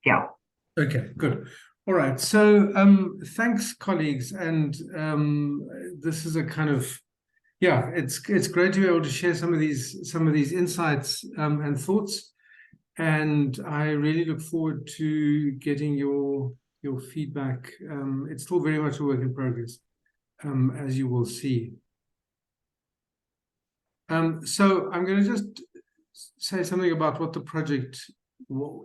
Yeah. Okay, good. All right. So thanks, colleagues. And this is a kind of, yeah, it's great to be able to share some of these insights and thoughts. And I really look forward to getting your feedback. It's still very much a work in progress, as you will see. So I'm going to just say something about what the project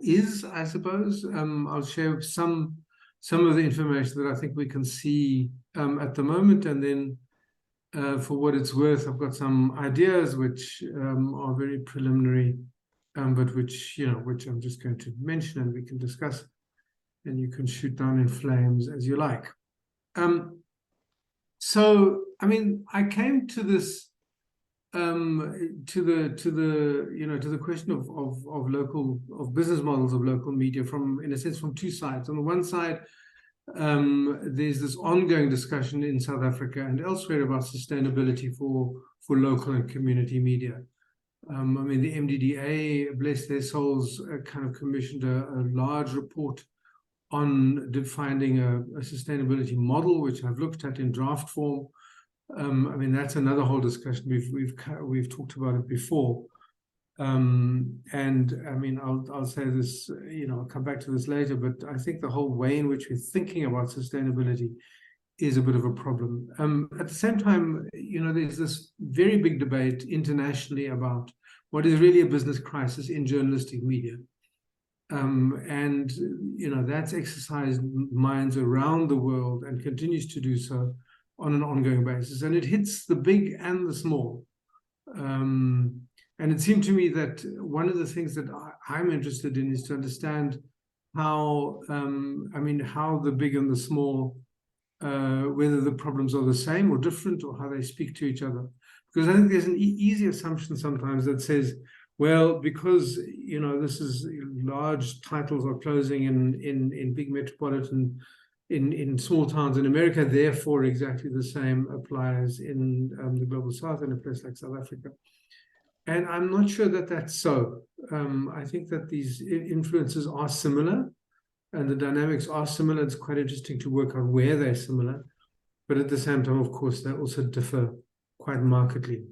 is, I suppose. I'll share some of the information that I think we can see at the moment, and then for what it's worth, I've got some ideas which are very preliminary, but which I'm just going to mention and we can discuss, and you can shoot down in flames as you like. So, I mean, I came to this to the question of business models of local media from, in a sense, from two sides. On the one side, there's this ongoing discussion in South Africa and elsewhere about sustainability for local and community media. I mean, the MDDA, bless their souls, kind of commissioned a large report on defining a sustainability model, which I've looked at in draft form. I mean, that's another whole discussion. We've talked about it before. And I mean, I'll say this, I'll come back to this later, but I think the whole way in which we're thinking about sustainability is a bit of a problem. At the same time, there's this very big debate internationally about what is really a business crisis in journalistic media. And that's exercised minds around the world and continues to do so on an ongoing basis, and it hits the big and the small. And it seemed to me that one of the things that I'm interested in is to understand how, how the big and the small, whether the problems are the same or different, or how they speak to each other. Because I think there's an easy assumption sometimes that says, well, because this is large titles are closing in big metropolitan, in small towns in America, therefore exactly the same applies in the global south, in a place like South Africa. And I'm not sure that that's so. I think that these influences are similar and the dynamics are similar. It's quite interesting to work out where they're similar, but at the same time, of course, they also differ quite markedly.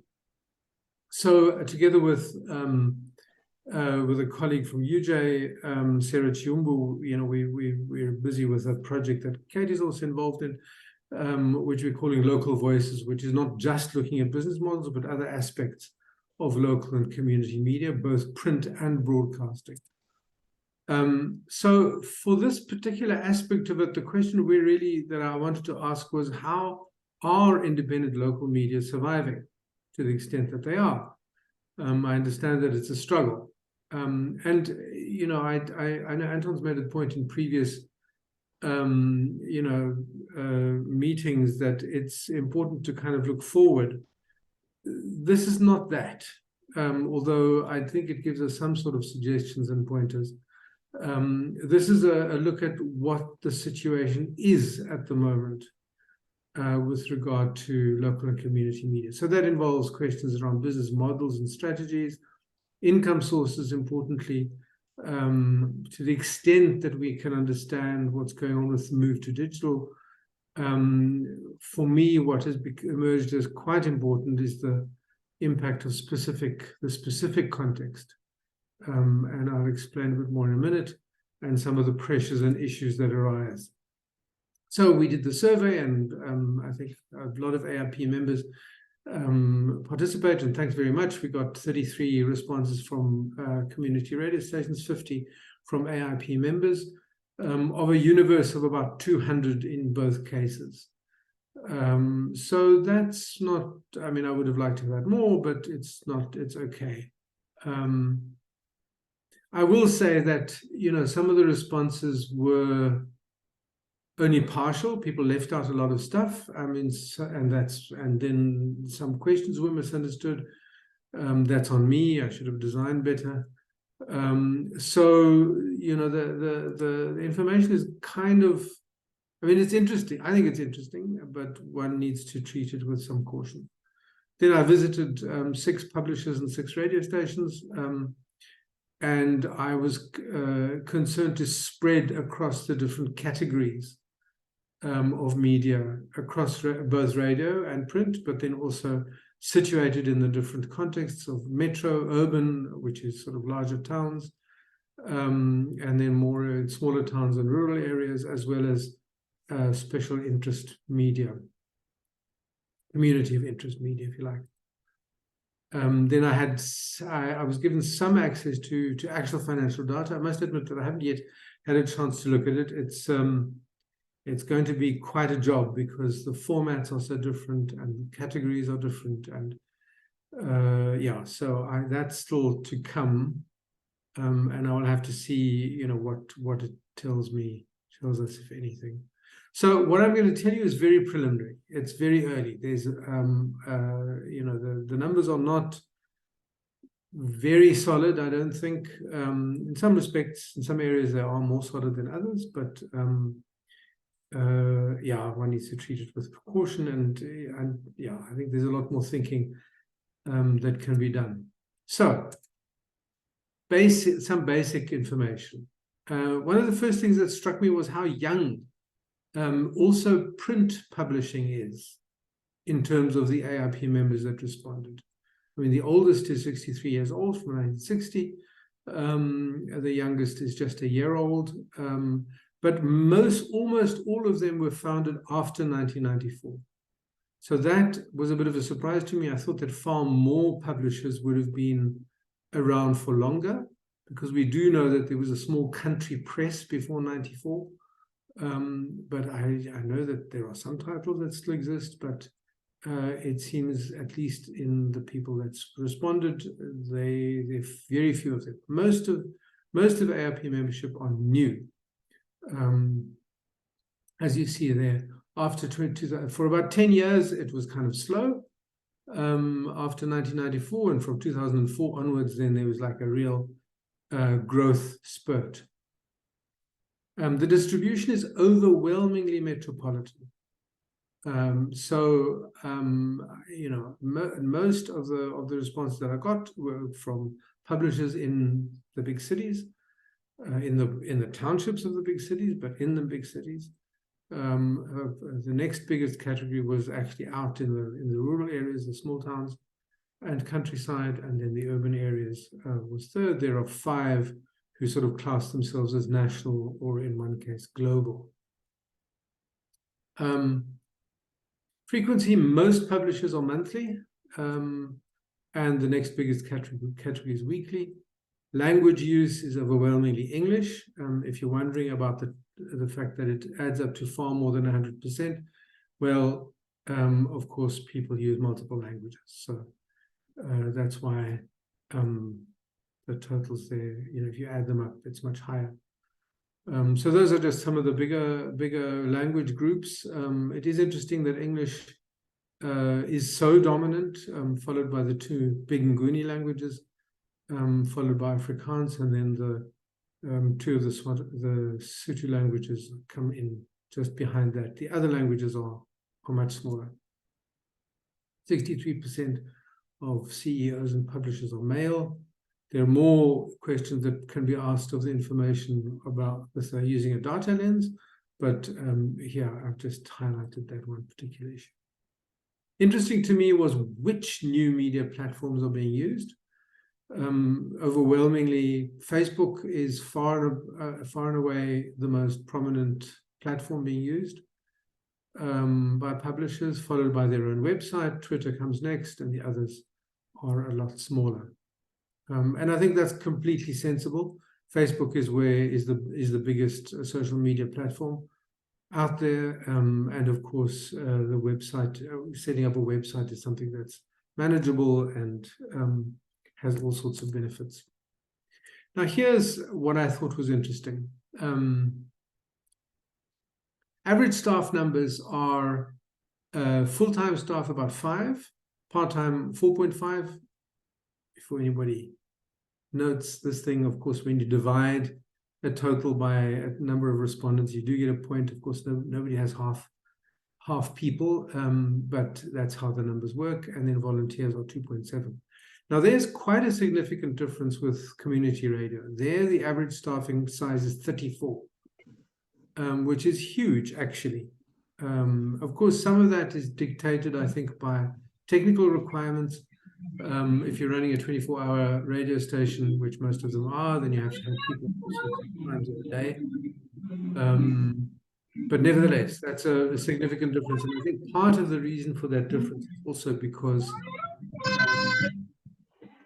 So together with a colleague from UJ, Sarah Chiumbu, we're busy with a project that Kate is also involved in, which we're calling Local Voices, which is not just looking at business models, but other aspects of local and community media, both print and broadcasting. So for this particular aspect of it, the question that I wanted to ask was, how are independent local media surviving to the extent that they are? I understand that it's a struggle. And, I know Anton's made a point in previous, meetings that it's important to kind of look forward. This is not that, although I think it gives us some sort of suggestions and pointers. This is a look at what the situation is at the moment with regard to local and community media. So that involves questions around business models and strategies, income sources, importantly, to the extent that we can understand what's going on with the move to digital. For me, what has emerged as quite important is the impact of the specific context. And I'll explain a bit more in a minute, and some of the pressures and issues that arise. So we did the survey, and I think a lot of AIP members participate, and thanks very much. We got 33 responses from community radio stations, 50 from AIP members, of a universe of about 200 in both cases. So that's not, I mean, I would have liked to have had more, but it's okay. I will say that, some of the responses were only partial. People left out a lot of stuff. I mean, and then some questions were misunderstood. That's on me. I should have designed better. So, the information is kind of, I mean, it's interesting. I think it's interesting, but one needs to treat it with some caution. Then I visited 6 publishers and 6 radio stations. and I was concerned to spread across the different categories of media, across both radio and print, but then also situated in the different contexts of metro, urban, which is sort of larger towns, and then more in smaller towns and rural areas, as well as special interest media, community of interest media, if you like. Then I was given some access to actual financial data. I must admit that I haven't yet had a chance to look at it. It's going to be quite a job because the formats are so different and categories are different, and yeah, so that's still to come, and I will have to see, you know, what it tells us, if anything. So what I'm going to tell you is very preliminary. It's very early. There's, you know, the numbers are not very solid, I don't think. In some respects, in some areas, they are more solid than others, but yeah, one needs to treat it with precaution, and yeah, I think there's a lot more thinking that can be done. So, some basic information. One of the first things that struck me was how young also print publishing is in terms of the AIP members that responded. I mean, the oldest is 63 years old from 1960. The youngest is just a year old. But almost all of them were founded after 1994. So that was a bit of a surprise to me. I thought that far more publishers would have been around for longer, because we do know that there was a small country press before 94. But I know that there are some titles that still exist, but it seems, at least in the people that's responded, there are very few of them. Most of AIP membership are new. As you see there, after for about 10 years, it was kind of slow. After 1994 and from 2004 onwards, then there was like a real growth spurt. The distribution is overwhelmingly metropolitan. So, you know, most of the responses that I got were from publishers in the big cities, in the townships of the big cities, but in the big cities. The next biggest category was actually out in the rural areas, the small towns and countryside, and then the urban areas was third. There are 5 who sort of class themselves as national, or in one case, global. Frequency, most publishers are monthly, and the next biggest category is weekly. Language use is overwhelmingly English. If you're wondering about the fact that it adds up to far more than 100%, well, of course, people use multiple languages. So that's why the totals there, you know, if you add them up, it's much higher. So those are just some of the bigger language groups. It is interesting that English is so dominant, followed by the 2 big Nguni languages, followed by Afrikaans, and then the 2 of the Sotho languages come in just behind that. The other languages are much smaller. 63% of CEOs and publishers are male. There are more questions that can be asked of the information about this using a data lens, but here I've just highlighted that one particular issue. Interesting to me was which new media platforms are being used. Overwhelmingly, Facebook is far and away the most prominent platform being used by publishers, followed by their own website. Twitter comes next, and the others are a lot smaller. And I think that's completely sensible. Facebook is the biggest social media platform out there, and of course, the website, setting up a website is something that's manageable and has all sorts of benefits. Now, here's what I thought was interesting. Average staff numbers are full-time staff about 5, part-time 4.5. Before anybody notes this thing, of course, when you divide a total by a number of respondents, you do get a point. Of course, nobody has half people, but that's how the numbers work. And then volunteers are 2.7. Now, there's quite a significant difference with community radio. There, the average staffing size is 34, which is huge, actually. Of course, some of that is dictated, I think, by technical requirements. If you're running a 24-hour radio station, which most of them are, then you have to have people for certain times of the day. But nevertheless, that's a significant difference. And I think part of the reason for that difference is also because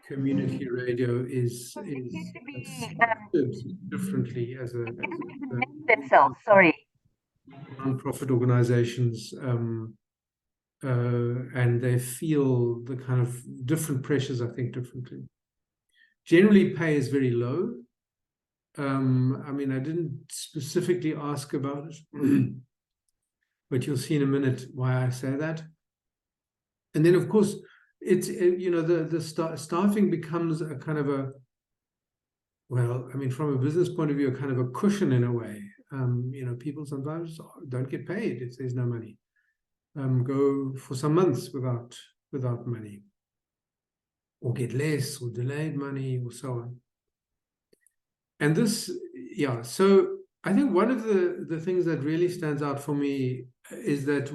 community radio is differently as a themselves. Sorry. non-profit organizations, and they feel the kind of different pressures, I think, differently. Generally, pay is very low. I mean, I didn't specifically ask about it, but you'll see in a minute why I say that. And then, of course, it's, you know, the staffing becomes a kind of a, well, I mean, from a business point of view, a kind of a cushion in a way. You know, people sometimes don't get paid if there's no money. Go for some months without money, or get less, or delayed money, or so on. And this, yeah, so I think one of the things that really stands out for me is that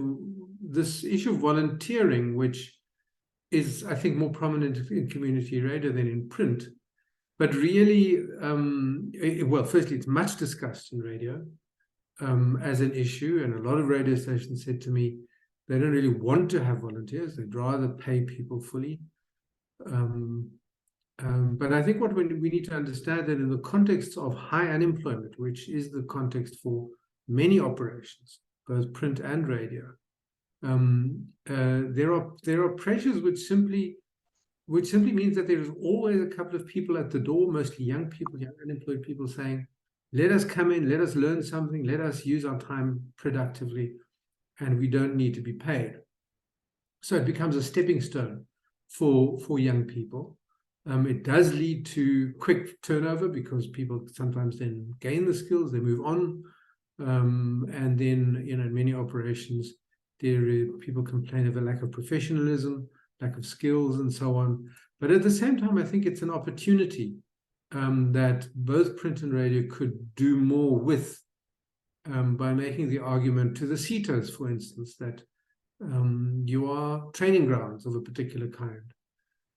this issue of volunteering, which is, I think, more prominent in community radio than in print, but really, well, firstly, it's much discussed in radio as an issue, and a lot of radio stations said to me they don't really want to have volunteers, they'd rather pay people fully. But I think what we need to understand that in the context of high unemployment, which is the context for many operations, both print and radio, there are pressures which simply means that there is always a couple of people at the door, mostly young people, young unemployed people, saying, let us come in, let us learn something, let us use our time productively, and we don't need to be paid. So it becomes a stepping stone for young people. It does lead to quick turnover because people sometimes then gain the skills, they move on, and then, you know, in many operations, people complain of a lack of professionalism, lack of skills, and so on. But at the same time, I think it's an opportunity that both print and radio could do more with, by making the argument to the CETOs, for instance, that you are training grounds of a particular kind.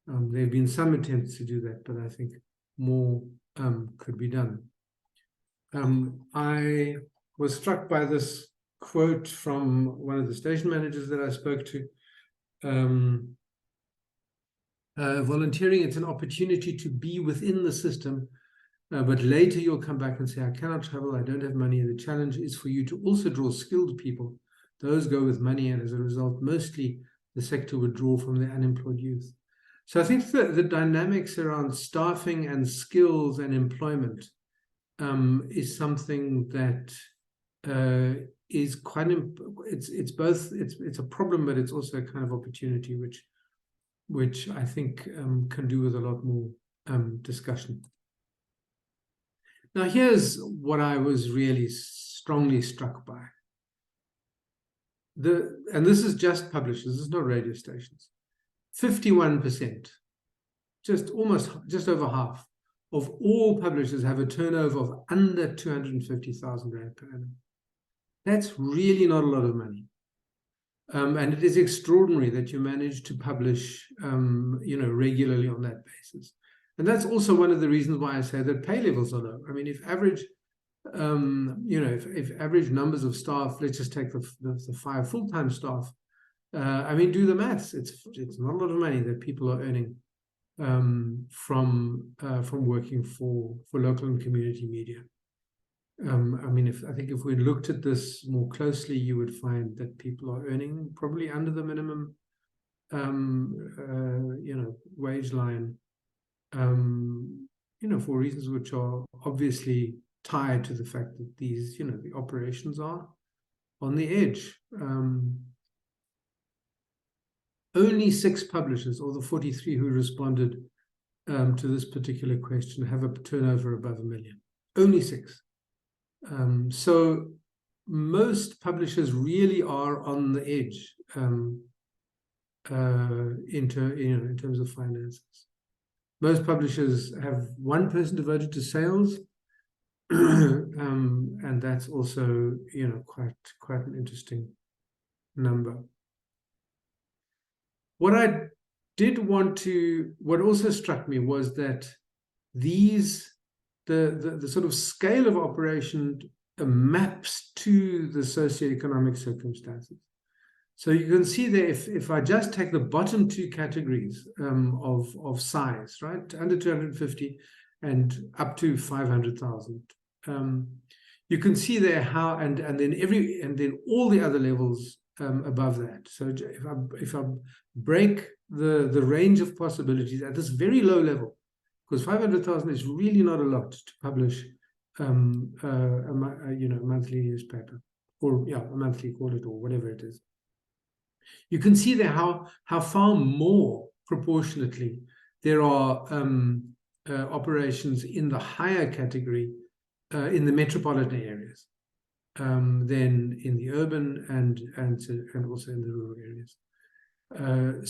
There have been some attempts to do that, but I think more could be done. I was struck by this quote from one of the station managers that I spoke to. Volunteering, it's an opportunity to be within the system, but later you'll come back and say, I cannot travel, I don't have money. The challenge is for you to also draw skilled people. Those go with money, and as a result, mostly the sector would draw from the unemployed youth. So I think the dynamics around staffing and skills and employment is something that is quite, it's both, it's a problem, but it's also a kind of opportunity which I think can do with a lot more discussion. Now, here's what I was really strongly struck by. And this is just publishers, this is not radio stations. 51%, just over half of all publishers have a turnover of under 250,000 Rand per annum. That's really not a lot of money. And it is extraordinary that you manage to publish, you know, regularly on that basis. And that's also one of the reasons why I say that pay levels are low. I mean, if average, you know, if average numbers of staff, let's just take the 5 full-time staff, I mean, do the maths. It's not a lot of money that people are earning from working for local and community media. I mean, I think if we looked at this more closely, you would find that people are earning probably under the minimum, you know, wage line, you know, for reasons which are obviously tied to the fact that these, you know, the operations are on the edge. Only 6 publishers, or the 43 who responded to this particular question, have a turnover above $1 million. Only 6. So most publishers really are on the edge in terms of finances. Most publishers have one person devoted to sales, and that's also, you know, quite an interesting number. What also struck me was that the sort of scale of operation maps to the socioeconomic circumstances. So you can see there, if I just take the bottom two categories of size, right, under 250 and up to 500,000, you can see there how, and then all the other levels above that. So if I break the range of possibilities at this very low level, because 500,000 is really not a lot to publish a monthly newspaper, or a monthly, call it, or whatever it is. You can see there how far more proportionately there are operations in the higher category in the metropolitan areas than in the urban and also in the rural areas.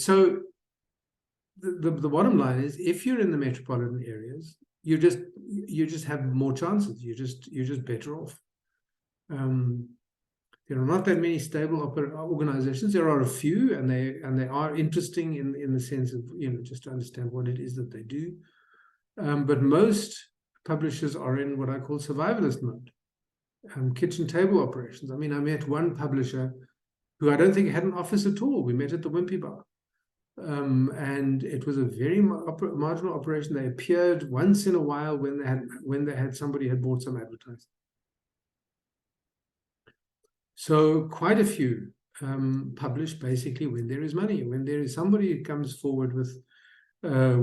So the bottom line is, if you're in the metropolitan areas, you just have more chances. You're just better off. There are not that many stable organizations. There are a few, and they are interesting in the sense of, you know, just to understand what it is that they do. But most publishers are in what I call survivalist mode, kitchen table operations. I mean, I met one publisher who I don't think had an office at all. We met at the Wimpy Bar. And it was a very marginal operation. They appeared once in a while when somebody had bought some advertising. So quite a few publish basically when there is money, when there is somebody who comes forward with a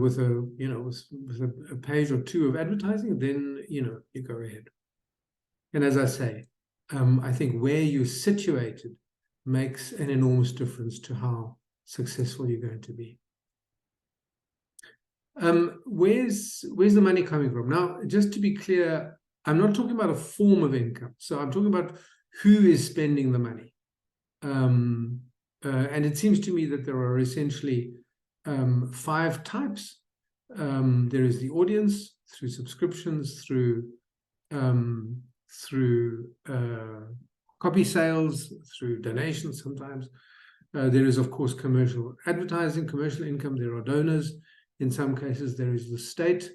page or two of advertising, then, you know, you go ahead. And as I say, I think where you're situated makes an enormous difference to how successful you're going to be. Where's the money coming from? Now, just to be clear, I'm not talking about a form of income. So I'm talking about who is spending the money. And it seems to me that there are essentially 5 types. There is the audience, through subscriptions, through copy sales, through donations sometimes. There is, of course, commercial advertising, commercial income. There are donors. In some cases, there is the state.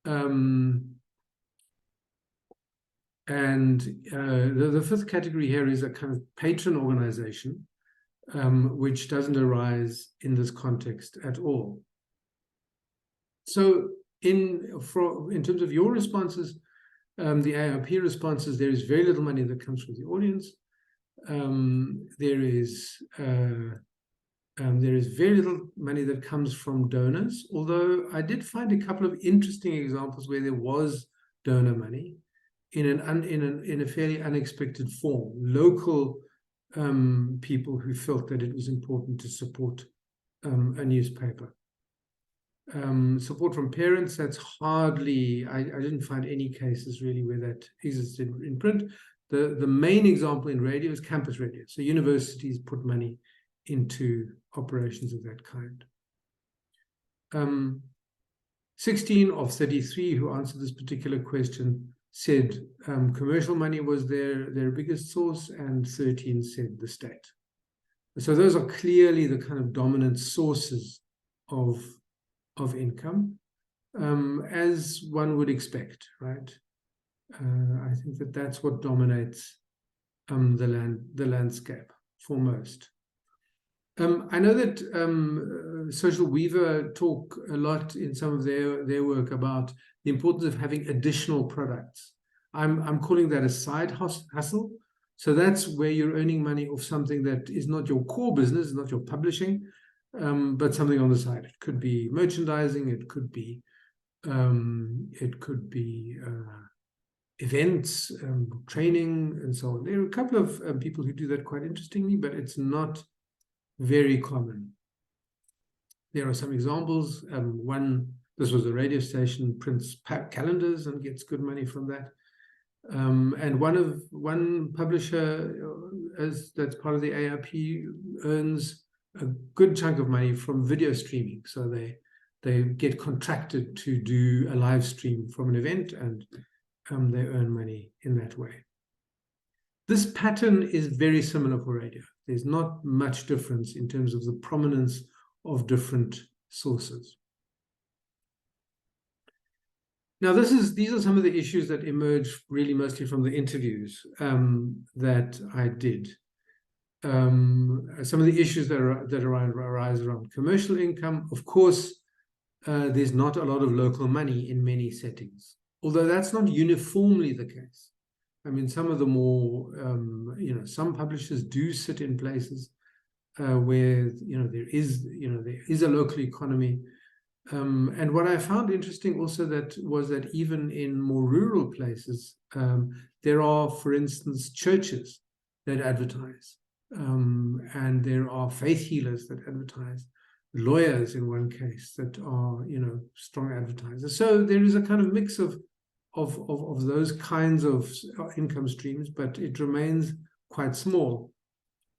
And the 5th category here is a kind of patron organization, which doesn't arise in this context at all. So in terms of your responses, the AIP responses, there is very little money that comes from the audience. There is very little money that comes from donors, although I did find a couple of interesting examples where there was donor money in a fairly unexpected form. Local people who felt that it was important to support a newspaper. Support from parents, that's hardly, I didn't find any cases really where that existed in print. The main example in radio is campus radio. So universities put money into operations of that kind. 16 of 33 who answered this particular question said commercial money was their biggest source, and 13 said the state. So those are clearly the kind of dominant sources of income, as one would expect, right? I think that's what dominates the landscape for most. I know that Social Weaver talk a lot in some of their work about the importance of having additional products. I'm calling that a side hustle. So that's where you're earning money off something that is not your core business, not your publishing, but something on the side. It could be merchandising, it could be events, training, and so on. There are a couple of people who do that quite interestingly, but it's not very common. There are some examples. This was a radio station, prints calendars and gets good money from that. And one publisher that's part of the AIP earns a good chunk of money from video streaming. So they they get contracted to do a live stream from an event, and they earn money in that way. This pattern is very similar for radio. There's not much difference in terms of the prominence of different sources. Now, these are some of the issues that emerge really mostly from the interviews that I did. Some of the issues that arise around commercial income. Of course, there's not a lot of local money in many settings, although that's not uniformly the case. I mean, some of the more, some publishers do sit in places where, there is a local economy. And what I found interesting also was that even in more rural places, there are, for instance, churches that advertise, and there are faith healers that advertise, lawyers in one case that are, strong advertisers. So there is a kind of mix of those kinds of income streams, but it remains quite small.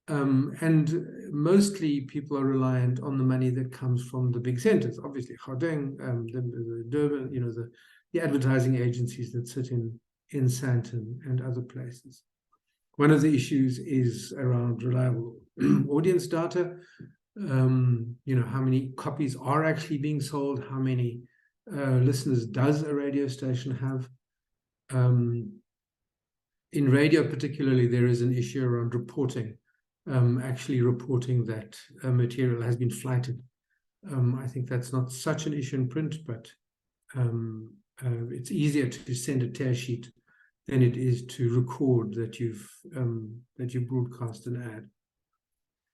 And mostly people are reliant on the money that comes from the big centers, obviously Gauteng, the Durban, the advertising agencies that sit in Sandton and other places. One of the issues is around reliable audience data. How many copies are actually being sold? How many listeners does a radio station have? In radio particularly, there is an issue around reporting. Actually reporting that material has been flighted. I think that's not such an issue in print, but it's easier to send a tear sheet than it is to record that you broadcast an ad.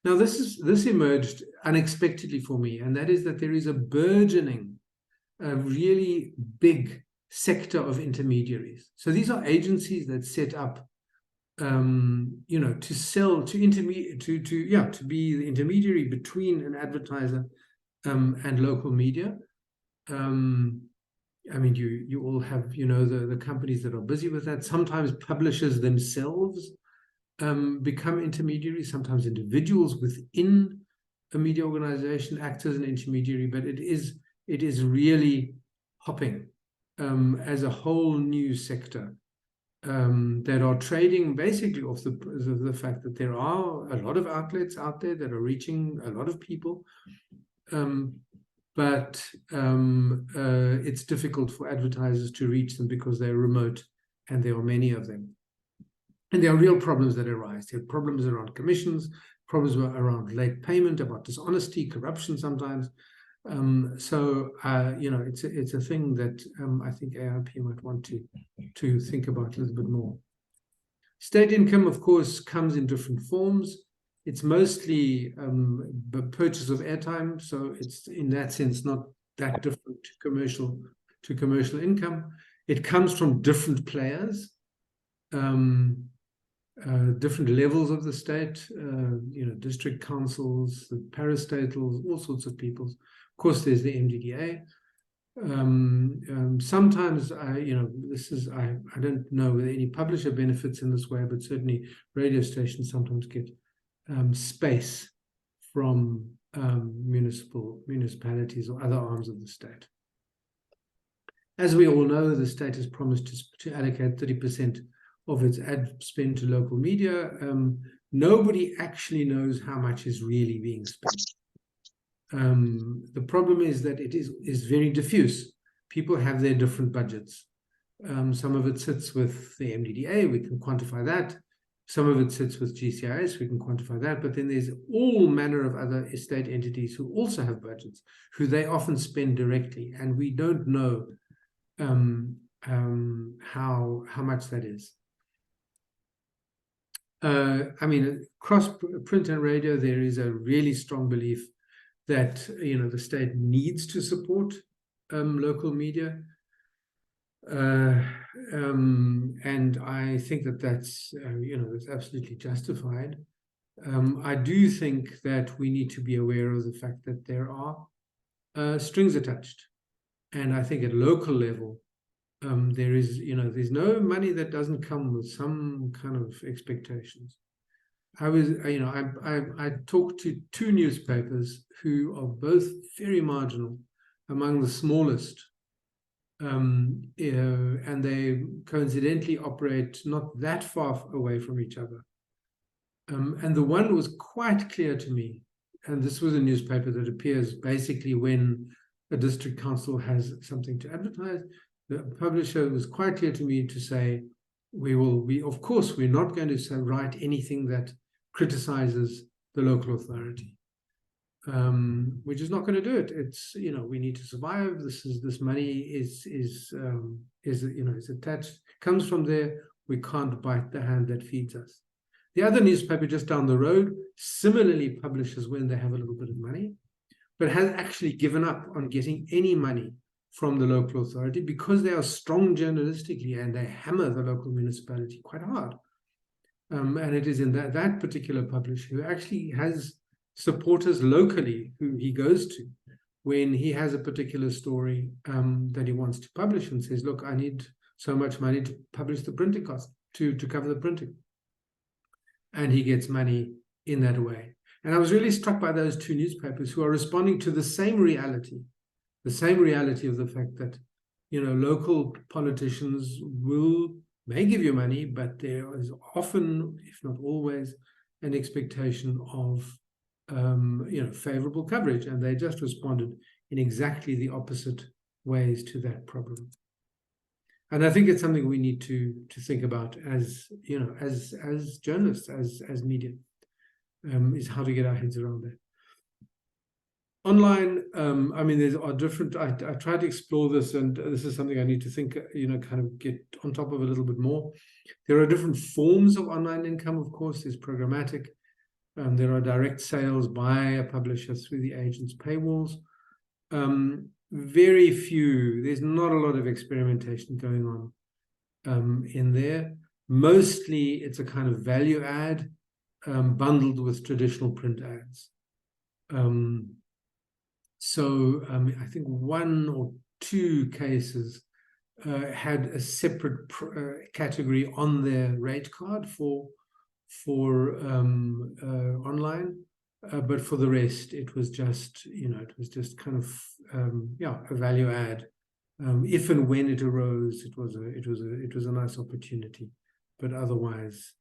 Now, this emerged unexpectedly for me, and that is that there is a burgeoning, really big sector of intermediaries. So these are agencies that set up to sell to be the intermediary between an advertiser and local media. I mean, you all have the companies that are busy with that. Sometimes publishers themselves become intermediaries. Sometimes individuals within a media organization act as an intermediary. But it is really hopping as a whole new sector. That are trading basically off the fact that there are a lot of outlets out there that are reaching a lot of people, but it's difficult for advertisers to reach them because they're remote, and there are many of them. And there are real problems that arise. There are problems around commissions, problems around late payment, about dishonesty, corruption sometimes. It's a thing that I think AIP might want to think about a little bit more. State income, of course, comes in different forms. It's mostly the purchase of airtime, so it's in that sense not that different to commercial income. It comes from different players, different levels of the state, district councils, the parastatals, all sorts of people. Of course, there's the MDDA. Sometimes I don't know whether any publisher benefits in this way, but certainly radio stations sometimes get space from municipalities or other arms of the state. As we all know, the state has promised to allocate 30% of its ad spend to local media. Nobody actually knows how much is really being spent. The problem is that it is very diffuse. People have their different budgets. Some of it sits with the MDDA, we can quantify that. Some of it sits with GCIS, we can quantify that. But then there's all manner of other state entities who also have budgets, who they often spend directly, and we don't know how much that is. Across print and radio, there is a really strong belief that the state needs to support local media, and I think that's absolutely justified. I do think that we need to be aware of the fact that there are strings attached, and I think at local level there is there's no money that doesn't come with some kind of expectations. I talked to two newspapers who are both very marginal, among the smallest. And they coincidentally operate not that far away from each other. And the one was quite clear to me, and this was a newspaper that appears basically when a district council has something to advertise. The publisher was quite clear to me to say, of course, we're not going to write anything that criticizes the local authority. We're just not going to do it. It's, we need to survive. This money is attached, comes from there. We can't bite the hand that feeds us. The other newspaper just down the road similarly publishes when they have a little bit of money, but has actually given up on getting any money from the local authority because they are strong journalistically and they hammer the local municipality quite hard. And it is in that particular publisher who actually has supporters locally who he goes to when he has a particular story that he wants to publish and says, look, I need so much money to publish the printing cost, to cover the printing. And he gets money in that way. And I was really struck by those two newspapers who are responding to the same reality of the fact that, local politicians may give you money, but there is often, if not always, an expectation of, favorable coverage. And they just responded in exactly the opposite ways to that problem. And I think it's something we need to think about as journalists, as media, is how to get our heads around that. Online, there are different. I try to explore this, and this is something I need to think, kind of get on top of a little bit more. There are different forms of online income, of course. There's programmatic. There are direct sales by a publisher through the agent's paywalls. Very few, there's not a lot of experimentation going on in there. Mostly it's a kind of value add bundled with traditional print ads. I think one or two cases had a separate category on their rate card for online. But for the rest, it was just, kind of, a value add. If and when it arose, it was a nice opportunity, but otherwise,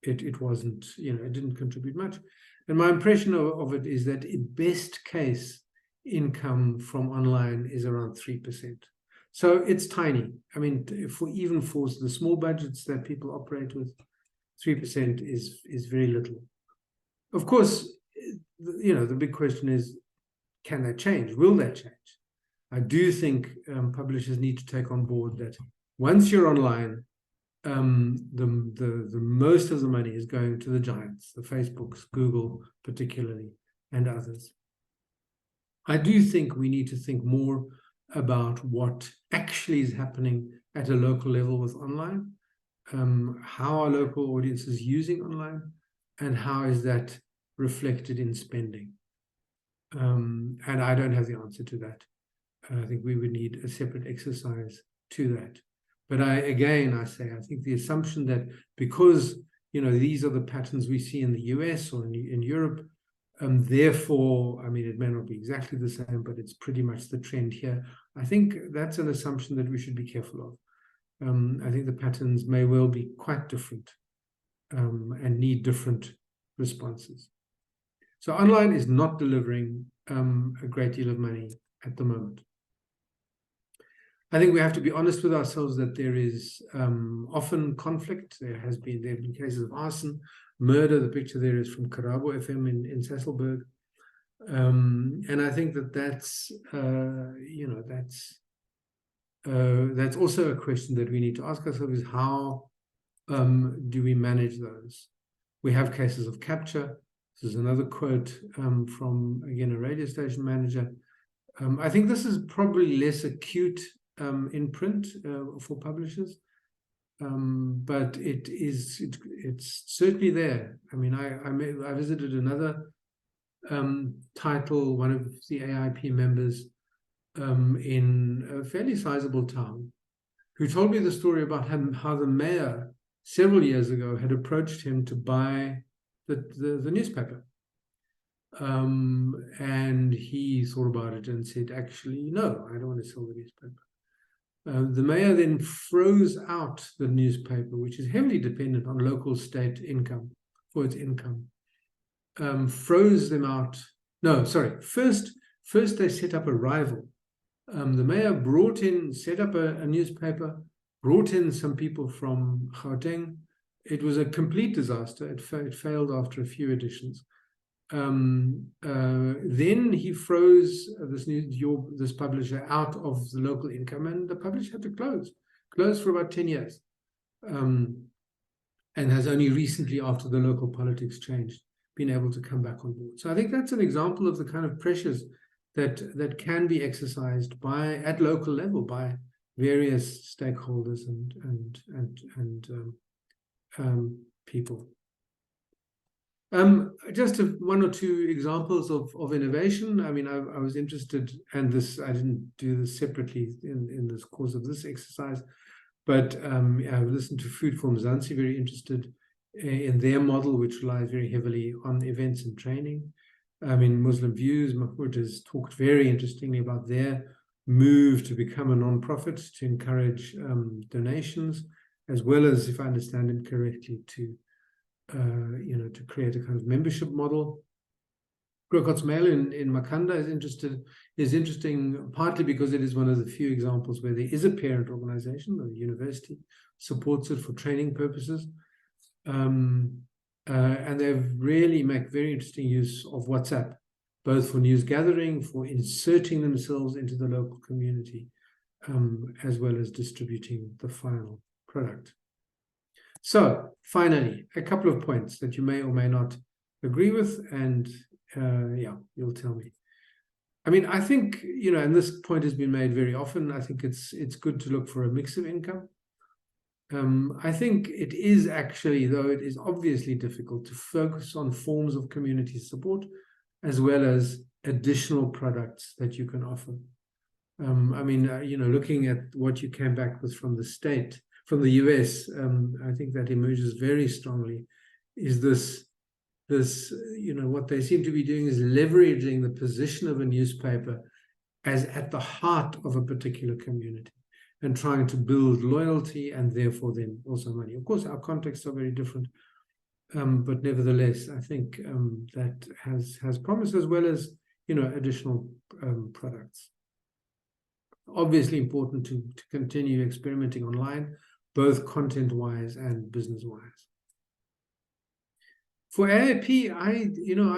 it wasn't, it didn't contribute much. And my impression of it is that in best case, income from online is around 3%. So it's tiny. Even for the small budgets that people operate with, 3% is very little. Of course, the big question is, can that change? Will that change? I do think publishers need to take on board that once you're online, the most of the money is going to the giants, the Facebooks, Google particularly, and others. I do think we need to think more about what actually is happening at a local level with online, how are local audiences using online, and how is that reflected in spending? And I don't have the answer to that. I think we would need a separate exercise to that. But I think the assumption that because, these are the patterns we see in the US or in Europe, therefore, it may not be exactly the same, but it's pretty much the trend here. I think that's an assumption that we should be careful of. I think the patterns may well be quite different and need different responses. So online is not delivering a great deal of money at the moment. I think we have to be honest with ourselves that there is often conflict. There have been cases of arson, murder. The picture there is from Karabo FM in Sasolburg. And I think that's also a question that we need to ask ourselves, is how do we manage those? We have cases of capture. This is another quote from, again, a radio station manager. I think this is probably less acute in print for publishers, but it's certainly there. I visited another title, one of the AIP members in a fairly sizable town, who told me the story about how the mayor several years ago had approached him to buy the newspaper. And he thought about it and said, actually, no, I don't want to sell the newspaper. The mayor then froze out the newspaper, which is heavily dependent on local state income for its income. Froze them out. No, sorry. First they set up a rival. The mayor brought in, set up a newspaper, brought in some people from Gauteng. It was a complete disaster. It failed after a few editions. Then he froze this publisher out of the local income, and the publisher had to close for about 10 years, and has only recently, after the local politics changed, been able to come back on board. So I think that's an example of the kind of pressures that can be exercised at local level by various stakeholders and people. Just one or two examples of innovation. I mean, I was interested, and I didn't do this separately in this course of this exercise, but I've listened to Food for Mzansi, very interested in their model, which relies very heavily on events and training. I mean, Muslim Views, Mahmoud has talked very interestingly about their move to become a non-profit, to encourage donations, as well as, if I understand him correctly, to create a kind of membership model. Grootkotsmail in Makanda is interesting, partly because it is one of the few examples where there is a parent organization, or the university supports it for training purposes. And they really make very interesting use of WhatsApp, both for news gathering, for inserting themselves into the local community, as well as distributing the final product. So finally, a couple of points that you may or may not agree with, and yeah, you'll tell me. I mean, I think, and this point has been made very often, I think it's good to look for a mix of income. I think it is actually, though it is obviously difficult, to focus on forms of community support as well as additional products that you can offer. I mean, looking at what you came back with from the US, I think that emerges very strongly, is this, what they seem to be doing is leveraging the position of a newspaper as at the heart of a particular community, and trying to build loyalty and therefore then also money. Of course, our contexts are very different, but nevertheless, I think that has promise, as well as, additional products. Obviously important to continue experimenting online, both content-wise and business-wise. For AIP, I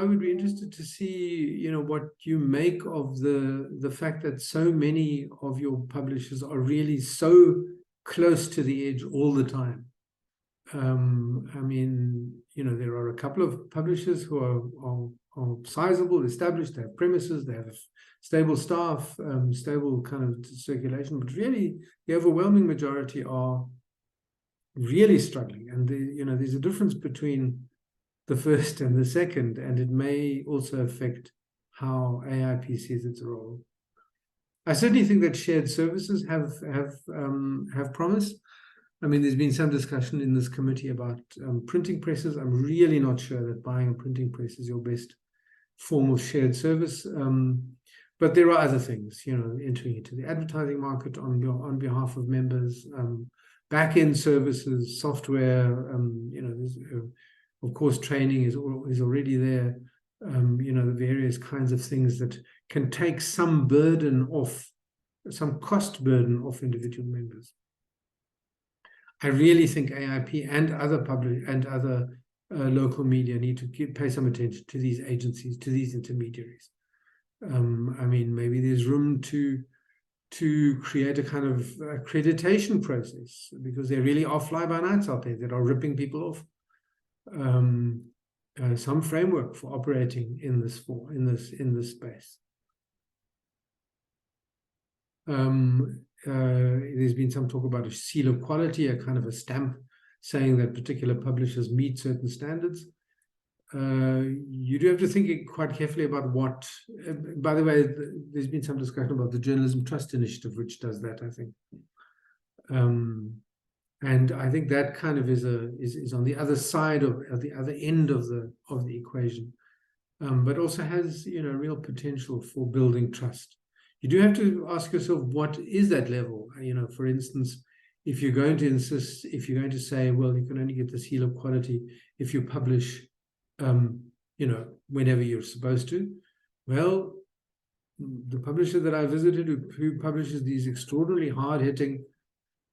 would be interested to see, what you make of the fact that so many of your publishers are really so close to the edge all the time. I mean, there are a couple of publishers who are sizable, established, they have premises, they have stable staff, stable kind of circulation, but really the overwhelming majority are really struggling. And there's a difference between the first and the second, and it may also affect how AIP sees its role. I certainly think that shared services have promise. I mean, there's been some discussion in this committee about printing presses. I'm really not sure that buying a printing press is your best form of shared service. But there are other things, entering into the advertising market on behalf of members, back-end services, software, there's, of course, training is already there. The various kinds of things that can take some burden off, some cost burden off individual members. I really think AIP and other local media need to pay some attention to these agencies, to these intermediaries. I mean, maybe there's room to create a kind of accreditation process, because there really are fly-by-nights out there that are ripping people off. Some framework for operating in this space. There's been some talk about a seal of quality, a kind of a stamp saying that particular publishers meet certain standards. You do have to think quite carefully about what, by the way, there's been some discussion about the Journalism Trust Initiative, which does that, I think. And I think that kind of is on the other side of, at the other end of the equation. but also has, real potential for building trust. You do have to ask yourself, what is that level? For instance, if you're going to say, well, you can only get the seal of quality if you publish, whenever you're supposed to. Well, the publisher that I visited, who publishes these extraordinarily hard-hitting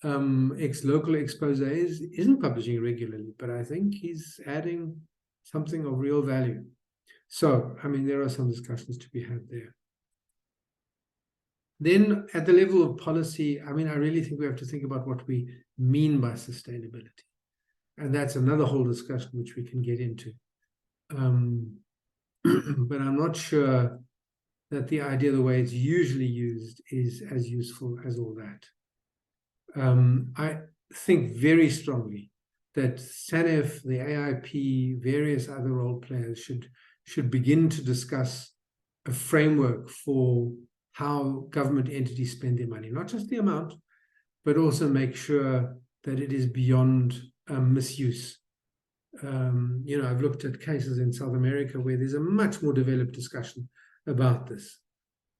local exposés, isn't publishing regularly, but I think he's adding something of real value. So, there are some discussions to be had there. Then at the level of policy, I really think we have to think about what we mean by sustainability. And that's another whole discussion which we can get into. But I'm not sure that the idea, the way it's usually used, is as useful as all that. I think very strongly that SANEF, the AIP, various other role players should begin to discuss a framework for how government entities spend their money, not just the amount, but also make sure that it is beyond misuse. I've looked at cases in South America where there's a much more developed discussion about this.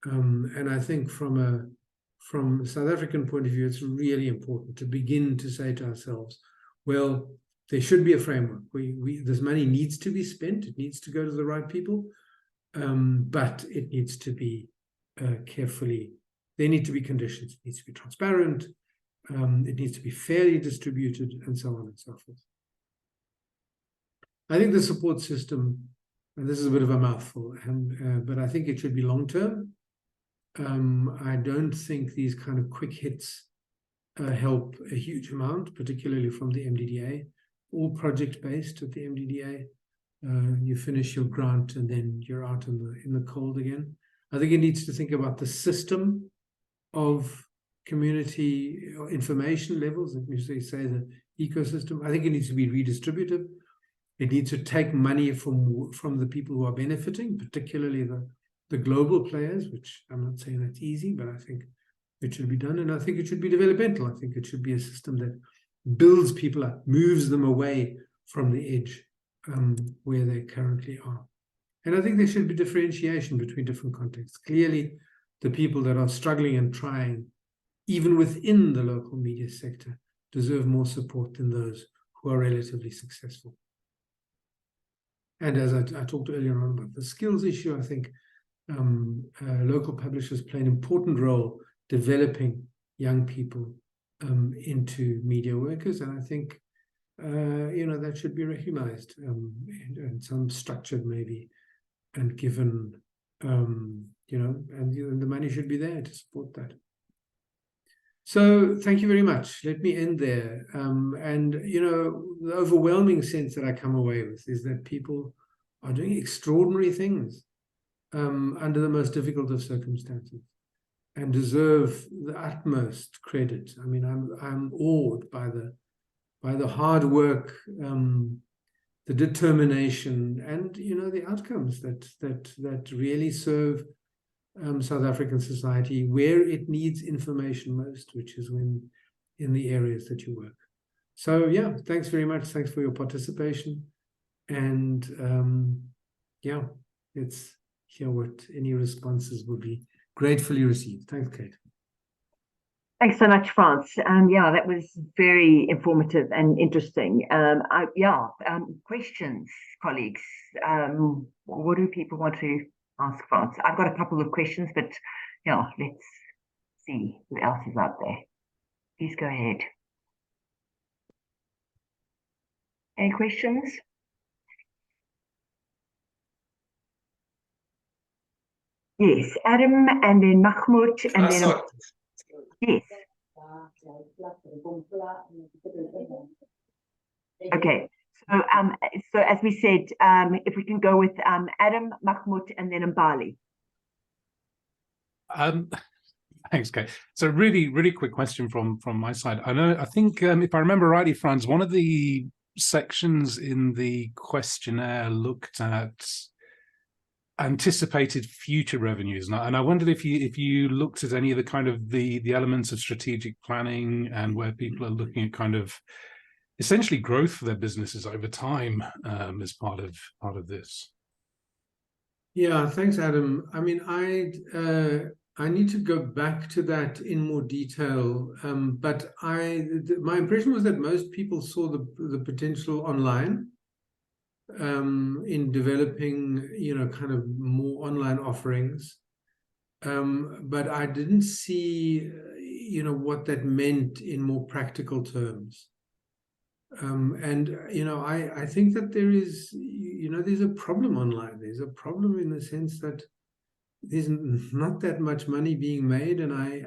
And I think from a South African point of view, it's really important to begin to say to ourselves, well, there should be a framework. This money needs to be spent. It needs to go to the right people, but it needs to be carefully. There need to be conditions. It needs to be transparent. It needs to be fairly distributed, and so on and so forth. I think the support system, and this is a bit of a mouthful, but I think it should be long-term. I don't think these kind of quick hits help a huge amount, particularly from the MDDA. All project-based at the MDDA. You finish your grant and then you're out in the cold again. I think it needs to think about the system of community information levels, let me say the ecosystem. I think it needs to be redistributive. It needs to take money from the people who are benefiting, particularly the global players, which I'm not saying that's easy, but I think it should be done. And I think it should be developmental. I think it should be a system that builds people up, moves them away from the edge where they currently are. And I think there should be differentiation between different contexts. Clearly, the people that are struggling and trying, even within the local media sector, deserve more support than those who are relatively successful. And as I talked earlier on about the skills issue, I think local publishers play an important role developing young people into media workers. And I think, that should be recognized and some structured maybe and given, and the money should be there to support that. So thank you very much. Let me end there. And, the overwhelming sense that I come away with is that people are doing extraordinary things under the most difficult of circumstances and deserve the utmost credit. I'm awed by the hard work, the determination, and, the outcomes that really serve South African society where it needs information most, which is in the areas that you work. So yeah, thanks very much. Thanks for your participation. And let's hear what any responses will be gratefully received. Thanks, Kate. Thanks so much, Frans. That was very informative and interesting. Questions, colleagues. What do people want to ask Frans? I've got a couple of questions, but let's see who else is out there. Please go ahead. Any questions? Yes, Adam, and then Mahmoud, and then yes. Okay. So as we said, if we can go with Adam, Mahmoud, and then Mbali. Thanks, Kate. So really, really quick question from my side. I think if I remember rightly, Frans, one of the sections in the questionnaire looked at anticipated future revenues, and I wondered if you looked at any of the kind of the elements of strategic planning and where people are looking at kind of essentially growth for their businesses over time as part of this. Yeah, thanks, Adam. I mean, I need to go back to that in more detail, but my impression was that most people saw the potential online in developing, kind of more online offerings. But I didn't see, what that meant in more practical terms. And, I think that there is, there's a problem online. There's a problem in the sense that there's not that much money being made. And I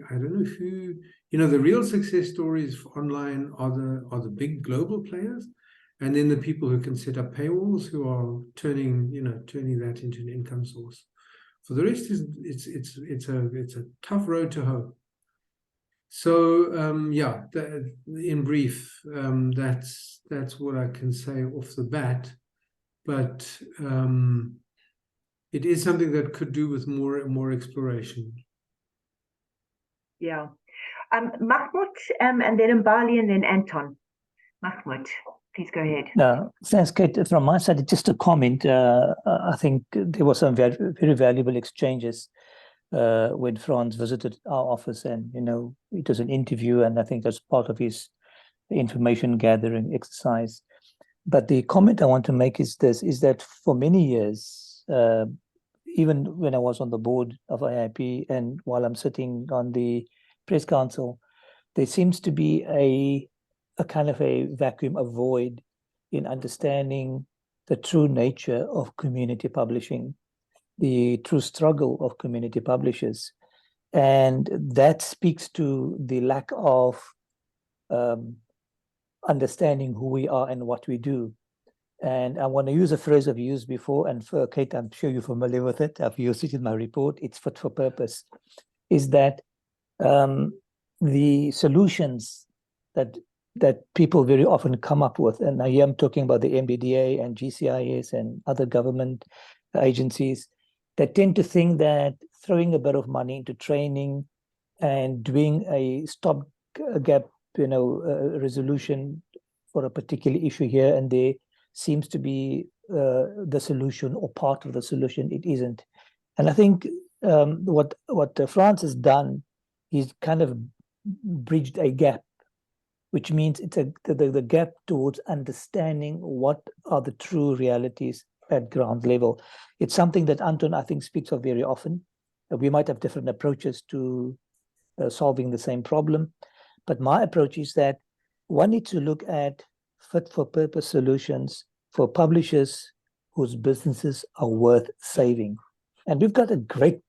don't know who, the real success stories online are the big global players. And then the people who can set up paywalls, who are turning that into an income source. For the rest, it's a tough road to hoe. So yeah, in brief, that's what I can say off the bat. But it is something that could do with more exploration. Yeah. Mahmoud, and then Mbali, and then Anton. Mahmoud, please go ahead. Thanks, Kate. From my side, just a comment. I think there were some very, very valuable exchanges when Franz visited our office, and it was an interview, and I think that's part of his information gathering exercise. But the comment I want to make is this: is that for many years, even when I was on the board of AIP, and while I'm sitting on the press council, there seems to be a kind of a vacuum, a void in understanding the true nature of community publishing, the true struggle of community publishers. And that speaks to the lack of understanding who we are and what we do. And I want to use a phrase I've used before, and for Kate, I'm sure you're familiar with it. I've used it in my report. It's fit for purpose. Is that the solutions that people very often come up with, and here I'm talking about the MBDA and GCIS and other government agencies, that tend to think that throwing a bit of money into training and doing a stopgap, resolution for a particular issue here and there seems to be the solution or part of the solution. It isn't. And I think what Franz has done, he's kind of bridged a gap, which means it's the gap towards understanding what are the true realities at ground level. It's something that Anton, I think, speaks of very often. We might have different approaches to solving the same problem, but my approach is that one needs to look at fit-for-purpose solutions for publishers whose businesses are worth saving. And we've got a great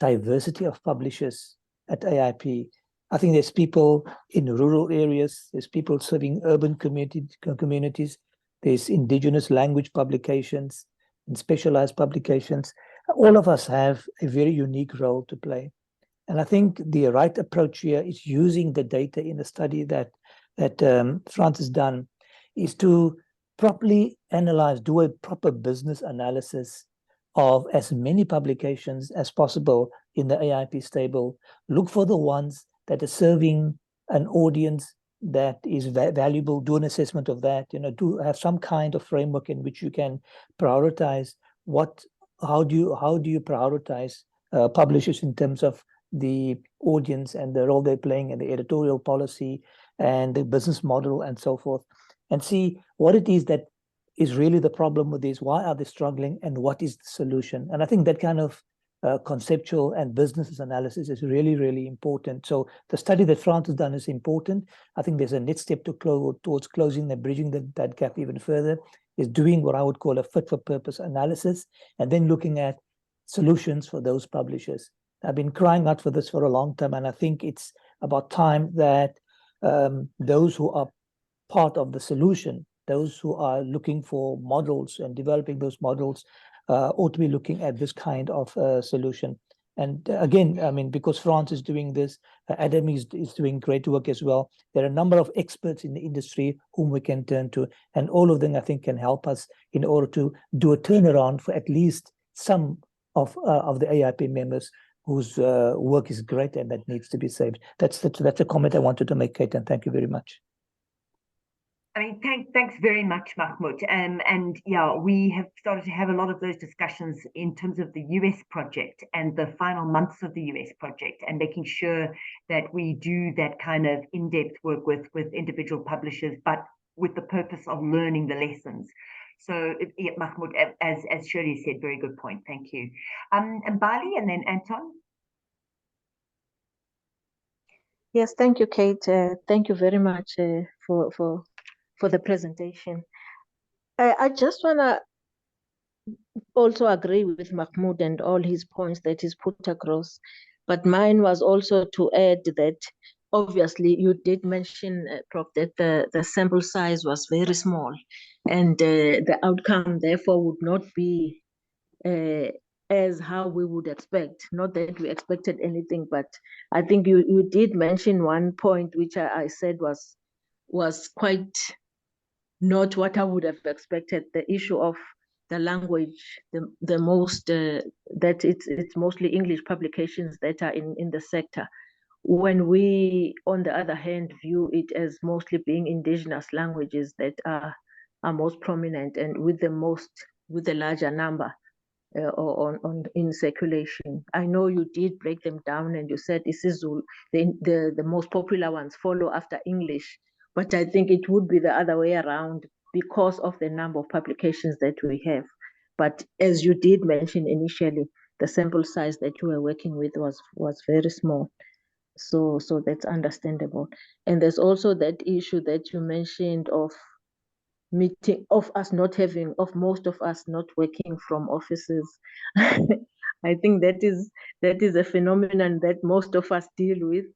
diversity of publishers at AIP. I think there's people in rural areas, there's people serving urban communities, there's indigenous language publications and specialized publications. All of us have a very unique role to play. And I think the right approach here is using the data in the study that Franz has done, is to properly analyze, do a proper business analysis of as many publications as possible in the AIP stable. Look for the ones that are serving an audience that is valuable, do an assessment of that, do have some kind of framework in which you can prioritize how do you prioritize publishers in terms of the audience and the role they're playing and the editorial policy and the business model and so forth, and see what it is that is really the problem with these, why are they struggling, and what is the solution. And I think that kind of conceptual and business analysis is really, really important. So the study that Franz has done is important. I think there's a next step towards closing and bridging that gap even further, is doing what I would call a fit-for-purpose analysis, and then looking at solutions for those publishers. I've been crying out for this for a long time, and I think it's about time that those who are part of the solution, those who are looking for models and developing those models, ought to be looking at this kind of solution. And again, I mean, because Franz is doing this, Adam is doing great work as well. There are a number of experts in the industry whom we can turn to, and all of them, I think, can help us in order to do a turnaround for at least some of the AIP members whose work is great and that needs to be saved. That's a comment I wanted to make, Kate, and thank you very much. I mean, thanks very much, Mahmoud. And yeah, we have started to have a lot of those discussions in terms of the US project and the final months of the US project, and making sure that we do that kind of in-depth work with individual publishers, but with the purpose of learning the lessons. So, yeah, Mahmoud, as Shirley said, very good point. Thank you. And Bali, and then Anton. Yes, thank you, Kate. Thank you very much for the presentation. I just want to also agree with Mahmoud and all his points that he's put across, but mine was also to add that obviously you did mention, Prof, that the sample size was very small, and the outcome therefore would not be as how we would expect. Not that we expected anything, but I think you did mention one point which I said was quite not what I would have expected, the issue of the language, the most, that it's mostly English publications that are in the sector. When we, on the other hand, view it as mostly being indigenous languages that are most prominent and with the larger number in circulation. I know you did break them down and you said isiZulu, the most popular ones follow after English, but I think it would be the other way around because of the number of publications that we have. But as you did mention initially, the sample size that you were working with was very small. So that's understandable. And there's also that issue that you mentioned of most of us not working from offices. I think that is a phenomenon that most of us deal with.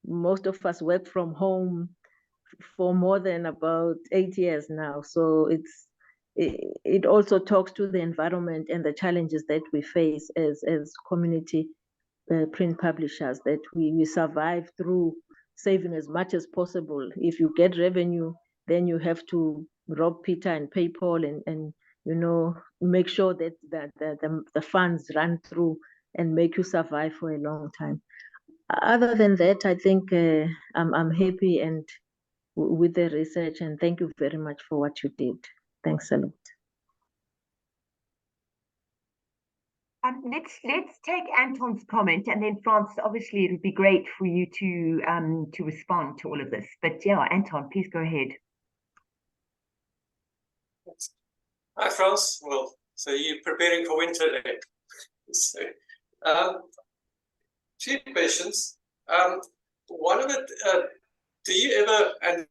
Most of us work from home for more than about 8 years now. So it also talks to the environment and the challenges that we face as community print publishers, that we survive through saving as much as possible. If you get revenue, then you have to rob Peter and pay Paul and make sure that the funds run through and make you survive for a long time. Other than that, I think I'm happy and with the research, and thank you very much for what you did. Thanks a lot. Let's take Anton's comment, and then Franz, obviously it would be great for you to respond to all of this. But yeah, Anton, please go ahead. Hi, Franz. Well, so you're preparing for winter then. So, two questions. One of it, do you ever, and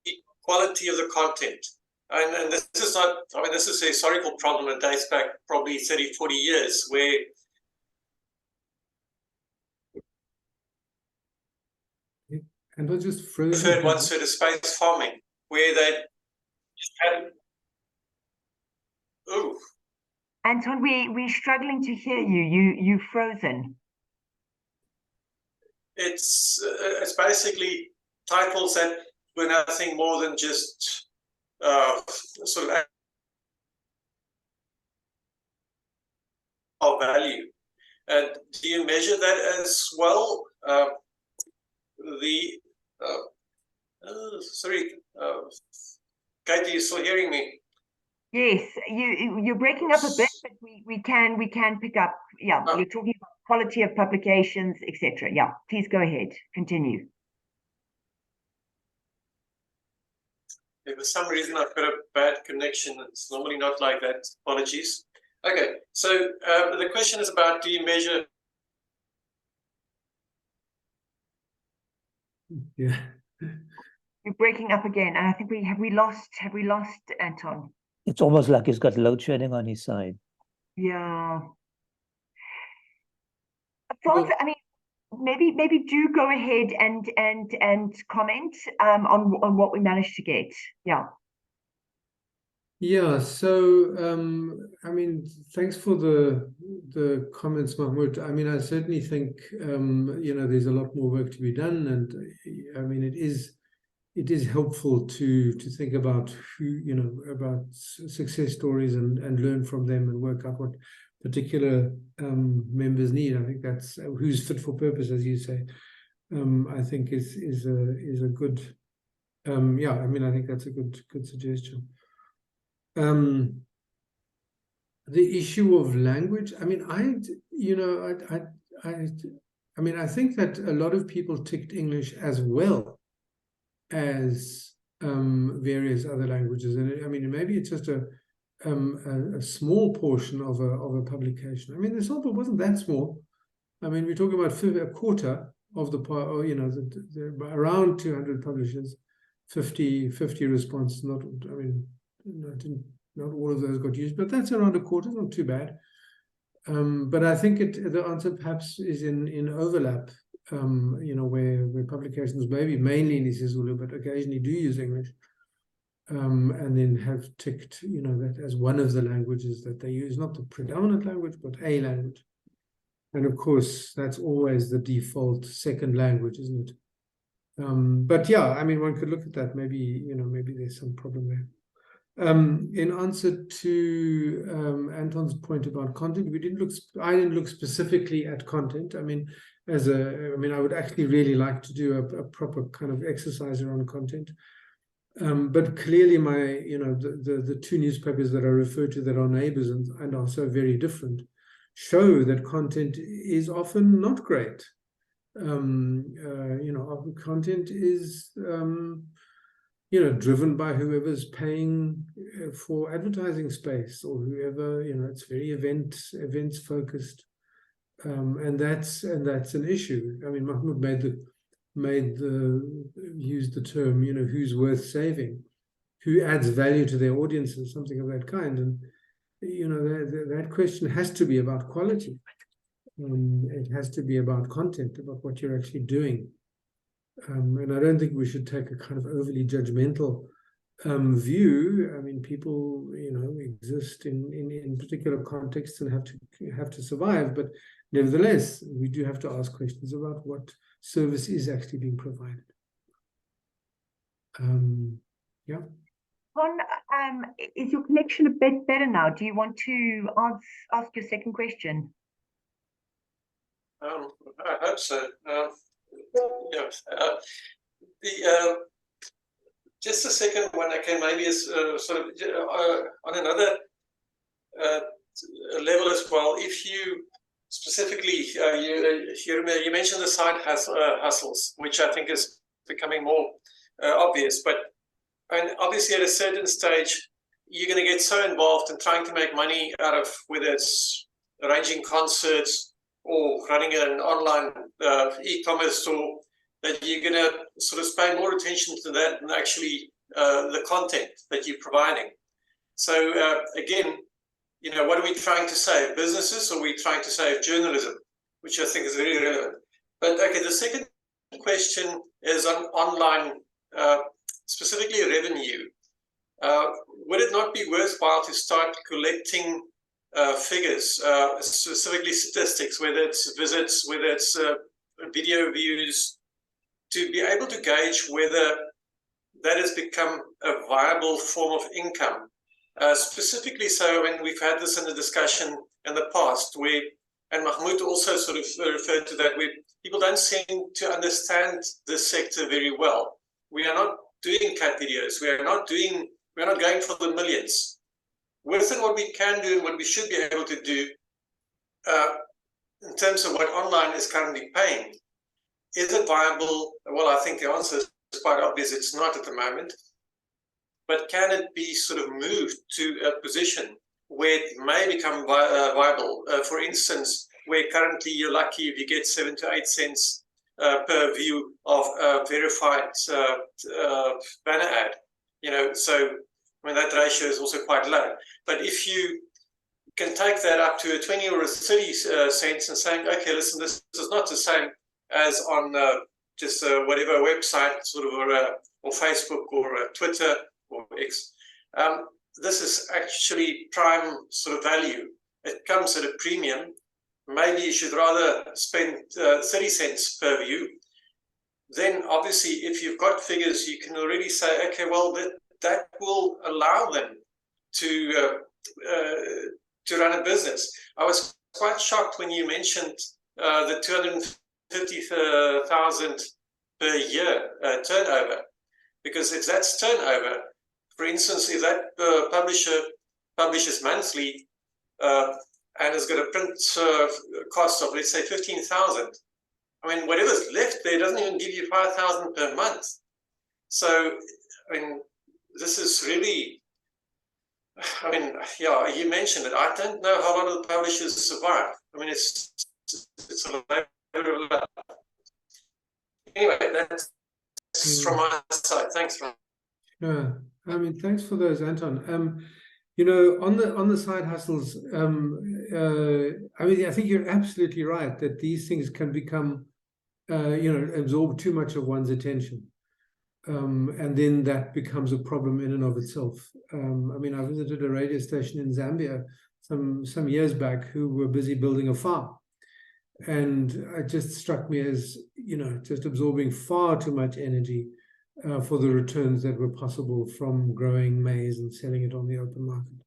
the quality of the content? And this is not, I mean, this is a historical problem that dates back probably 30, 40 years, where and we'll just frozen. The third one sort of space farming, where they just had. Oh, Anton, we're struggling to hear you. You've frozen. it's basically titles that were nothing more than just sort of value. And do you measure that as well? Sorry, Katie, you still hearing me? Yes, you're breaking up a bit, but we can pick up. Yeah, you're talking about quality of publications, etc. Yeah, please go ahead. Continue. For some reason, I've got a bad connection. It's normally not like that. Apologies. Okay, so the question is about, do you measure? Yeah. You're breaking up again, and I think have we lost Anton? It's almost like he's got load shedding on his side. Yeah. Franz, I mean, maybe do go ahead and comment on what we managed to get. Yeah. Yeah, so I mean, thanks for the comments, Mahmoud. I mean, I certainly think there's a lot more work to be done, and I mean, it is helpful to think about about success stories and learn from them and work out what particular members need. I think that's who's fit for purpose, as you say. I think is a good Yeah, I mean, I think that's a good suggestion. The issue of language, I mean, I mean, I think that a lot of people ticked English as well as various other languages, and I mean, maybe it's just a small portion of a publication. I mean, the sample wasn't that small. I mean, we're talking about a quarter of the, or, you know, around 200 publishers, 50 responses. Not, I mean, not all of those got used, but that's around a quarter, not too bad. But I think the answer perhaps is in overlap, you know, where publications maybe mainly in isiZulu, but occasionally do use English, and then have ticked, you know, that as one of the languages that they use, not the predominant language, but a language. And of course, that's always the default second language, isn't it? But yeah, I mean, one could look at that. Maybe, you know, maybe there's some problem there. In answer to Anton's point about content, I didn't look specifically at content. I mean, I would actually really like to do a proper kind of exercise around content. But clearly you know, the two newspapers that I refer to that are neighbors and are so very different show that content is often not great. You know, often content is you know, driven by whoever's paying for advertising space, or whoever, you know, it's very events focused, and that's an issue. I mean, Mahmoud used the term, you know, who's worth saving, who adds value to their audiences, something of that kind, and you know, that question has to be about quality. It has to be about content, about what you're actually doing. And I don't think we should take a kind of overly judgmental view. I mean, people, you know, exist in particular contexts and have to survive. But nevertheless, we do have to ask questions about what service is actually being provided. Yeah. Con, is your connection a bit better now? Do you want to ask your second question? I hope so. Yeah. Just a second one, I can maybe is sort of on another level as well. If you specifically, you mentioned the side hustles, which I think is becoming more obvious. But and obviously, at a certain stage, you're going to get so involved in trying to make money out of whether it's arranging concerts or running an online e-commerce store, that you're going to sort of pay more attention to that than actually the content that you're providing. So again, you know, what are we trying to save? Businesses, or are we trying to save journalism? Which I think is very relevant. But okay, the second question is on online, specifically revenue. Would it not be worthwhile to start collecting figures, specifically statistics, whether it's visits, whether it's video views, to be able to gauge whether that has become a viable form of income? Specifically, so when we've had this in the discussion in the past, where, and Mahmoud also sort of referred to that, where people don't seem to understand this sector very well. We are not doing cat videos. We are not going for the millions. Within what we can do and what we should be able to do in terms of what online is currently paying, is it viable? Well, I think the answer is quite obvious. It's not at the moment. But can it be sort of moved to a position where it may become viable? For instance, where currently you're lucky if you get 7 to 8 cents per view of a verified banner ad. You know, so I mean, that ratio is also quite low. But if you can take that up to a 20 or a 30 cents and saying, okay, listen, this is not the same as on just whatever website, sort of, or Facebook or Twitter or X. This is actually prime sort of value. It comes at a premium. Maybe you should rather spend 30 cents per view. Then obviously, if you've got figures, you can already say, okay, well, that will allow them to run a business. I was quite shocked when you mentioned the 250,000 per year turnover. because if that's turnover, for instance, if that publisher publishes monthly and has got a print cost of, let's say, 15,000, I mean, whatever's left there doesn't even give you 5,000 per month. So, I mean, this is really, I mean, yeah, you mentioned it. I don't know how a lot of the publishers survive. I mean, it's a labor of love. Anyway, that's from my side. Thanks, Ron. Yeah, I mean, thanks for those, Anton. You know, on the side hustles, I mean, I think you're absolutely right that these things can become, you know, absorb too much of one's attention. And then that becomes a problem in and of itself. I mean, I visited a radio station in Zambia some years back who were busy building a farm. And it just struck me as, you know, just absorbing far too much energy for the returns that were possible from growing maize and selling it on the open market.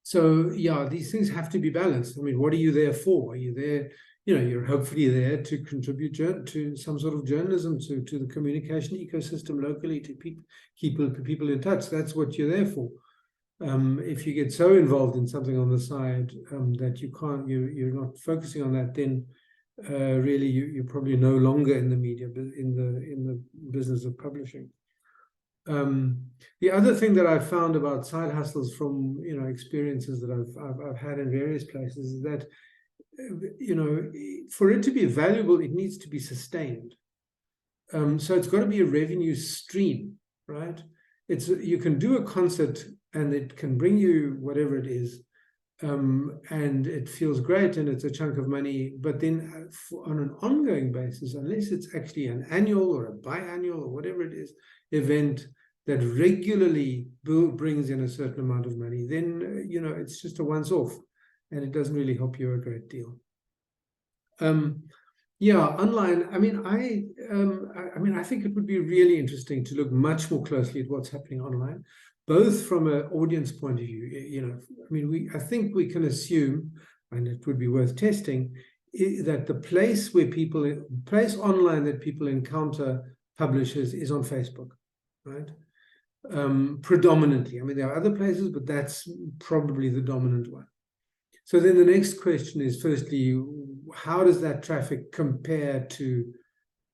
So, yeah, these things have to be balanced. I mean, what are you there for? Are you there? You know, you're hopefully there to contribute to some sort of journalism, to the communication ecosystem locally, to keep people in touch. That's what you're there for. If you get so involved in something on the side that you're not focusing on that, then really you're probably no longer in the media, in the business of publishing. The other thing that I've found about side hustles from, you know, experiences that I've had in various places is that, you know, for it to be valuable, it needs to be sustained. So it's got to be a revenue stream, right? You can do a concert and it can bring you whatever it is, and it feels great and it's a chunk of money, but then on an ongoing basis, unless it's actually an annual or a biannual or whatever it is event that regularly brings in a certain amount of money, then, you know, it's just a once-off and it doesn't really help you a great deal. Yeah, online, I mean, I think it would be really interesting to look much more closely at what's happening online, both from an audience point of view. You know, I mean, I think we can assume, and it would be worth testing, that the place online that people encounter publishers is on Facebook, right? Predominantly. I mean, there are other places, but that's probably the dominant one. So then the next question is, firstly, how does that traffic compare to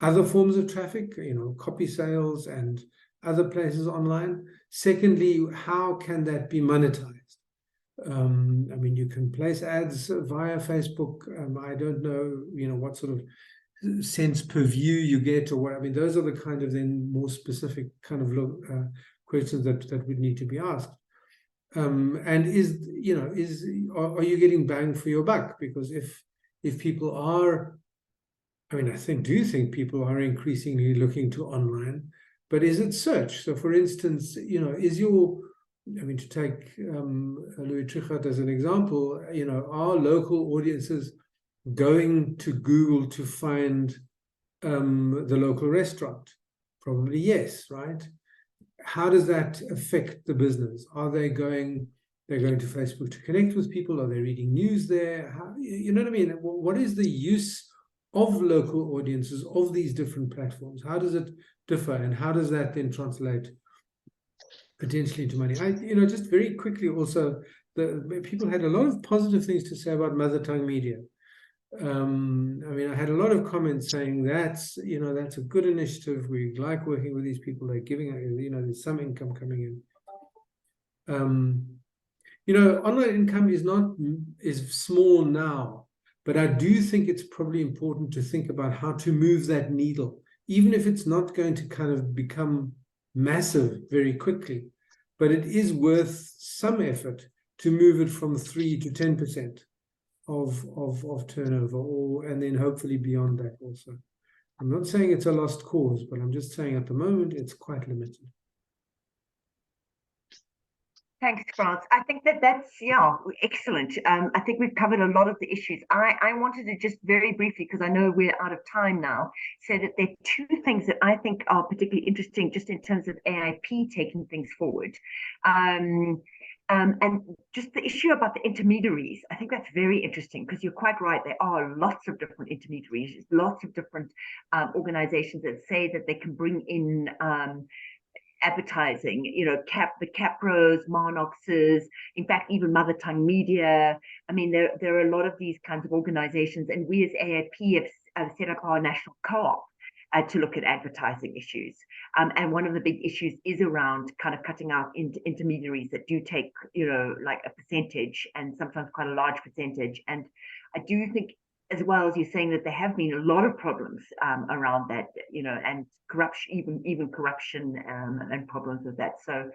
other forms of traffic, you know, copy sales and other places online? Secondly, how can that be monetized? I mean, you can place ads via Facebook. I don't know, you know, what sort of cents per view you get or what. I mean, those are the kind of then more specific kind of questions that would need to be asked. And are you getting bang for your buck? Because if people are, I mean, do you think people are increasingly looking to online, but is it search? So for instance, you know, to take Louis Trichardt as an example, you know, are local audiences going to Google to find the local restaurant? Probably yes, right? How does that affect the business? They're going to Facebook to connect with people? Are they reading news there? You know what I mean? What is the use of local audiences of these different platforms? How does it differ? And how does that then translate potentially into money? Just very quickly also, people had a lot of positive things to say about mother tongue media. I mean, I had a lot of comments saying that's a good initiative. We like working with these people. They're giving, there's some income coming in. Online income is small now, but I do think it's probably important to think about how to move that needle, even if it's not going to kind of become massive very quickly, but it is worth some effort to move it from 3 to 10%. Of turnover, and then hopefully beyond that also. I'm not saying it's a lost cause, but I'm just saying at the moment it's quite limited. Thanks, Franz. I think that's excellent. I think we've covered a lot of the issues. I wanted to just very briefly, because I know we're out of time now, say that there are two things that I think are particularly interesting just in terms of AIP taking things forward. And just the issue about the intermediaries, I think that's very interesting, because you're quite right. There are lots of different intermediaries, lots of different organizations that say that they can bring in advertising, the Capros, Marnoxes, in fact, even Mother Tongue Media. I mean, there are a lot of these kinds of organizations, and we as AIP have set up our national co-op to look at advertising issues. And one of the big issues is around kind of cutting out intermediaries that do take, like a percentage, and sometimes quite a large percentage. And I do think, as well as you're saying, that there have been a lot of problems around that, and corruption, even corruption, and problems with that. So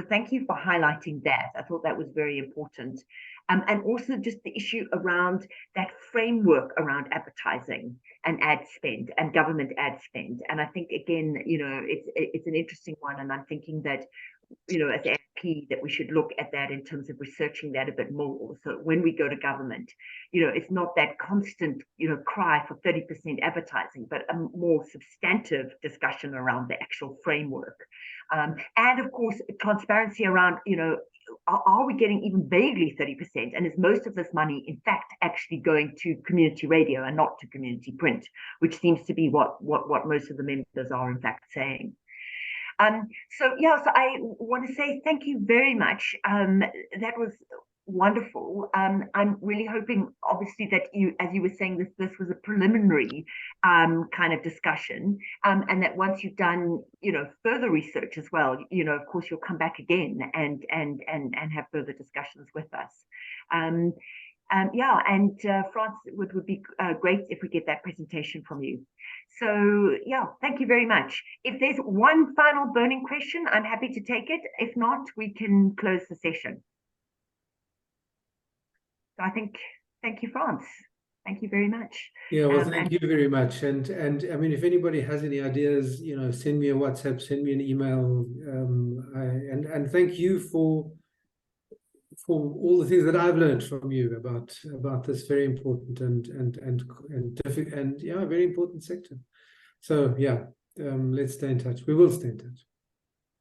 thank you for highlighting that. I thought that was very important. And also just the issue around that framework around advertising and ad spend and government ad spend. And I think, again, it's an interesting one. And I'm thinking that, as AIP, that we should look at that in terms of researching that a bit more. So when we go to government, it's not that constant, cry for 30% advertising, but a more substantive discussion around the actual framework. And of course, transparency around, are we getting even vaguely 30%? And is most of this money, in fact, actually going to community radio and not to community print, which seems to be what most of the members are, in fact, saying. So I want to say thank you very much. That was wonderful. I'm really hoping, obviously, that as you were saying, this was a preliminary kind of discussion, and that once you've done, further research as well, of course, you'll come back again and have further discussions with us. FRANZ, it would be great if we get that presentation from you. So thank you very much. If there's one final burning question, I'm happy to take it. If not, we can close the session. So I think, thank you, FRANZ. Thank you very much. Yeah, well, thank you very much. And I mean, if anybody has any ideas, send me a WhatsApp, send me an email. And thank you for all the things that I've learned from you about this very important and very important sector. So let's stay in touch. We will stay in touch.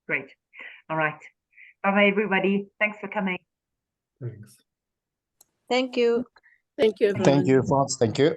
Great. All right. Bye-bye, everybody. Thanks for coming. Thanks. Thank you. Thank you, everyone. Thank you, FRANZ. Thank you.